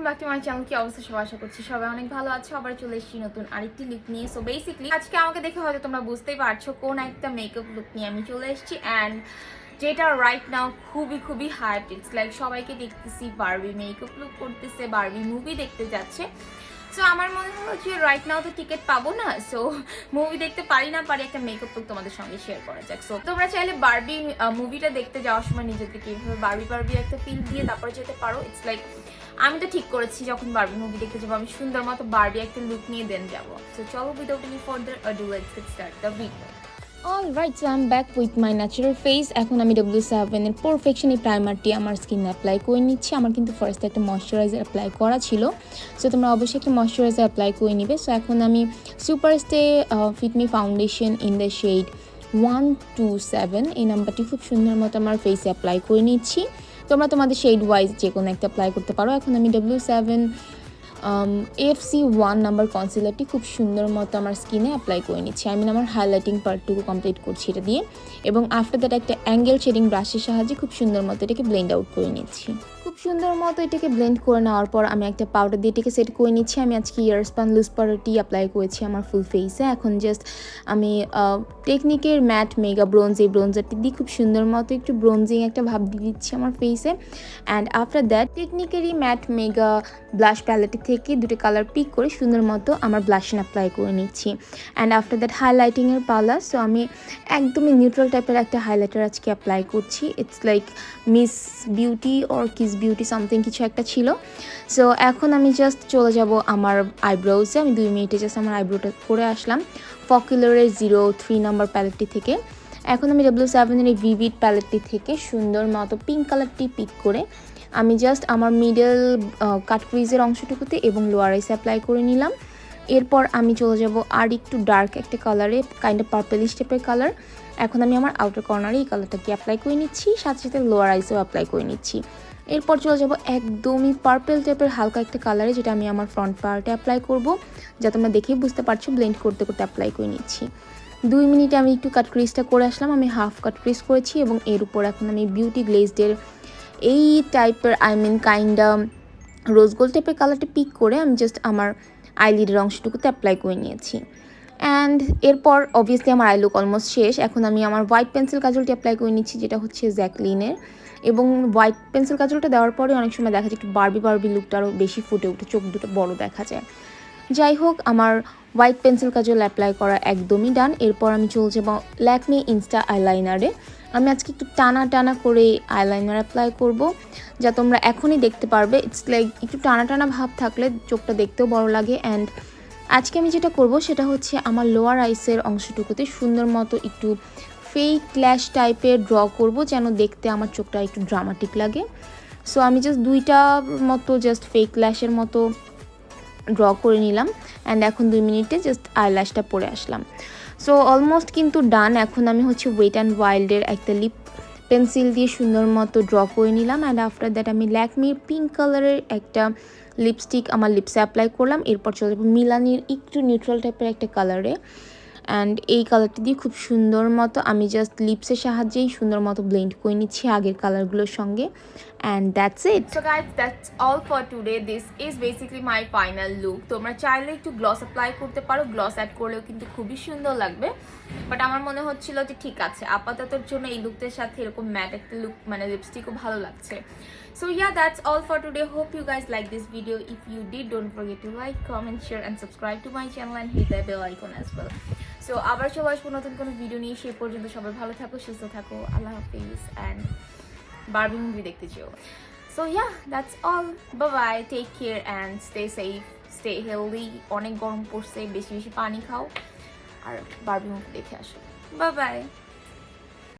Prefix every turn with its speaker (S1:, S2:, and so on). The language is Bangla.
S1: Welcome back to my channel. কি অবস্থা সবাই? আশা করছি সবাই অনেক ভালো আছে। আবার চলে এসেছি নতুন আরেকটি লুক নিয়ে। সো বেসিক্যালি আজকে আমাকে দেখে হয়তো তোমরা বুঝতেই পারছো কোন একটা মেকআপ লুক নিয়ে আমি চলে এসেছি, অ্যান্ড যেটা রাইট নাও খুবই হাইপ। ইটস লাইক সবাইকে দেখতেছি বারবি মেকআপ লুক করতেছে, বারবি মুভি দেখতে যাচ্ছে। সো আমার মনে হলো যে রাইট নাও তো টিকিট পাবো না, সো মুভি দেখতে পারি একটা মেকআপ লুক তোমাদের সঙ্গে শেয়ার করা যাক। সো তোমরা চাইলে বারবি মুভিটা দেখতে যাওয়ার সময় নিজেদেরকে এইভাবে বারবি একটা ফিল দিয়ে তারপরে যেতে পারো। ইটস লাইক আমি তো ঠিক করেছি যখন বারবি মুভি দেখতে যাবো আমি সুন্দর মতো বারবি একটা লুক নিয়ে দেন যাবো। সো চলো without any further ado let's get start the video. Alright, so I am back with my natural face. এখন আমি W7 এর পারফেকশন এই প্রাইমারটি আমার স্কিনে অ্যাপ্লাই করে নিচ্ছি। আমার কিন্তু ফার্স্টে একটা ময়শ্চারাইজার অ্যাপ্লাই করা ছিল, সো তোমরা অবশ্যই একটা ময়শ্চারাইজার অ্যাপ্লাই করে নিবে। সো এখন আমি super stay fit me foundation in the shade 127 এই নাম্বারটি খুব সুন্দর মতো আমার ফেসে অ্যাপ্লাই করে নিচ্ছি। তোমরা তোমাদের শেড ওয়াইজ যে কোনো একটা অ্যাপ্লাই করতে পারো। এখন আমি W7 FC1 নাম্বার কনসিলারটি খুব সুন্দর মতো আমার স্কিনে অ্যাপ্লাই করে নিচ্ছি। আমি আমার হাইলাইটিং পার্টটুকু কমপ্লিট করছি এটা দিয়ে, এবং আফটার দ্যাট একটা অ্যাঙ্গেল শেডিং ব্রাশের সাহায্যে খুব সুন্দর মতো এটাকে ব্লেন্ড আউট করে নিচ্ছি। খুব সুন্দর মতো এটাকে ব্লেন্ড করে নেওয়ার পর আমি একটা পাউডার দিয়ে এটাকে সেট করে নিচ্ছি। আমি আজকে ইয়ারস্পান লুজ পাউডারটি অ্যাপ্লাই করেছি আমার ফুল ফেসে। এখন জাস্ট আমি টেকনিকের ম্যাট মেগা ব্রোঞ্জ এই ব্রোঞ্জারটি দিয়ে খুব সুন্দর মতো একটু ব্রোঞ্জিং একটা ভাব দিয়ে দিচ্ছি আমার ফেসে। অ্যান্ড আফটার দ্যাট টেকনিকেরই ম্যাট মেগা ব্লাশ প্যালেটটি থেকে দুটো কালার পিক করে সুন্দর মতো আমার ব্লাশন অ্যাপ্লাই করে নিচ্ছি। অ্যান্ড আফটার দ্যাট হাইলাইটিংয়ের পালা। সো আমি একদমই নিউট্রাল টাইপের একটা হাইলাইটার আজকে অ্যাপ্লাই করছি। It's like miss beauty or kiss beauty something কিছু একটা ছিল। সো এখন আমি জাস্ট চলে যাব আমার আইব্রোজে। আমি 2 মিনিটে জাস্ট আমার আইব্রোটা করে আসলাম ফকিউলারের 03 নাম্বার প্যালেটটি থেকে। এখন আমি W7 এর এই ভিভিড প্যালেটটি থেকে সুন্দর মতো পিঙ্ক কালারটি পিক করে আমি জাস্ট আমার মিডল কাট ক্রিজের অংশটুকুতে এবং লোয়ার আইসে অ্যাপ্লাই করে নিলাম। এরপর আমি চলে যাব আর একটু ডার্ক একটা কালারে, কাইন্ড অফ পার্পলিশ টাইপের কালার। এখন আমি আমার আউটার কর্নারে এই কালারটাকে অ্যাপ্লাই করে নিচ্ছি, সাথে লোয়ার আইসেও অ্যাপ্লাই করে নিচ্ছি। এরপর চলে যাব একদমই পার্পল টাইপের হালকা একটা কালারে, যেটা আমি আমার ফ্রন্ট পার্টে অ্যাপ্লাই করব, যা তোমরা দেখেই বুঝতে পারছো ব্লেন্ড করতে অ্যাপ্লাই করে নিচ্ছি। 2 মিনিটে আমি একটু কাট ক্রিজটা করে আসলাম। আমি হাফ কাট ক্রিজ করেছি এবং এর উপর এখন আমি বিউটি গ্লেজডের এই টাইপের কাইন্ডা রোজ গোল্ড টাইপের কালারটা পিক করে আমি জাস্ট আমার আইলিডের অংশটুকুতে অ্যাপ্লাই করে নিয়েছি। অ্যান্ড এরপর অবভিয়াসলি আমার আই লুক অলমোস্ট শেষ। এখন আমি আমার হোয়াইট পেন্সিল কাজলটি অ্যাপ্লাই করে নিচ্ছি, যেটা হচ্ছে জ্যাকলিনের। এবং হোয়াইট পেন্সিল কাজলটা দেওয়ার পরে অনেক সময় দেখা যায় একটু বারবি লুকটা আরও বেশি ফুটে উঠে, চোখ দুটো বড় দেখা যায়। যাই হোক, আমার হোয়াইট পেন্সিল কাজল অ্যাপ্লাই করা একদমই ডান। এরপর আমি চলে যাব ল্যাকমি ইনস্টা আইলাইনারে। আমি আজকে একটু টানা করে আইলাইনার অ্যাপ্লাই করব, যা তোমরা এখনই দেখতে পারবে। ইটস লাইক একটু টানা ভাব থাকলে চোখটা দেখতেও বড় লাগে। অ্যান্ড আজকে আমি যেটা করব সেটা হচ্ছে আমার লোয়ার আইসের অংশটুকুতে সুন্দর মতো একটু ফেক ল্যাশ টাইপের ড্র করব, যেন দেখতে আমার চোখটা একটু ড্রামাটিক লাগে। সো আমি জাস্ট 2টা মতো জাস্ট ফেক ল্যাশের মতো ড্র করে নিলাম। অ্যান্ড এখন 2 মিনিটে জাস্ট আইল্যাশটা পরে আসলাম। সো অলমোস্ট কিন্তু ডান। এখন আমি হচ্ছে ওয়েট অ্যান্ড ওয়াইল্ডের একটা লিপ পেন্সিল দিয়ে সুন্দর মতো ড্র করে নিলাম। অ্যান্ড আফটার দ্যাট আমি ল্যাকমির পিঙ্ক কালারের একটা লিপস্টিক আমার লিপসে অ্যাপ্লাই করলাম। এরপর চলে যাবো মিলানির একটু নিউট্রাল টাইপের একটা কালারে, অ্যান্ড এই কালারটি দিয়ে খুব সুন্দর মতো আমি জাস্ট লিপসের সাহায্যেই সুন্দর মতো ব্লেন্ড করে নিচ্ছি আগের কালারগুলোর সঙ্গে। And that's it. So guys, that's all for today. This is basically my final look. তোমরা চাইলে একটু গ্লস অ্যাপ্লাই করতে পারো, গ্লস অ্যাড করলেও কিন্তু খুবই সুন্দর লাগবে। বাট আমার মনে হচ্ছিল যে ঠিক আছে, আপাততর জন্য এই লুকটার সাথে এরকম ম্যাট একটা লুক লিপস্টিকও ভালো লাগছে। So yeah, that's all for today. Hope you guys like this video. If you did, don't forget to like, comment, share and subscribe to my channel and hit the bell icon as well. So আবার চলে আসবো নতুন কোনো ভিডিও নিয়ে। সেই পর্যন্ত সবাই ভালো থাকো, সুস্থ থাকো। আল্লাহ হাফিজ। অ্যান্ড বারবি মুভি দেখতে যেও। So yeah, that's all. Bye bye. Take care and stay safe, stay healthy. অনেক গরম পড়ছে, বেশি পানি খাও আর বারবি মুভি দেখে আসো। Bye bye.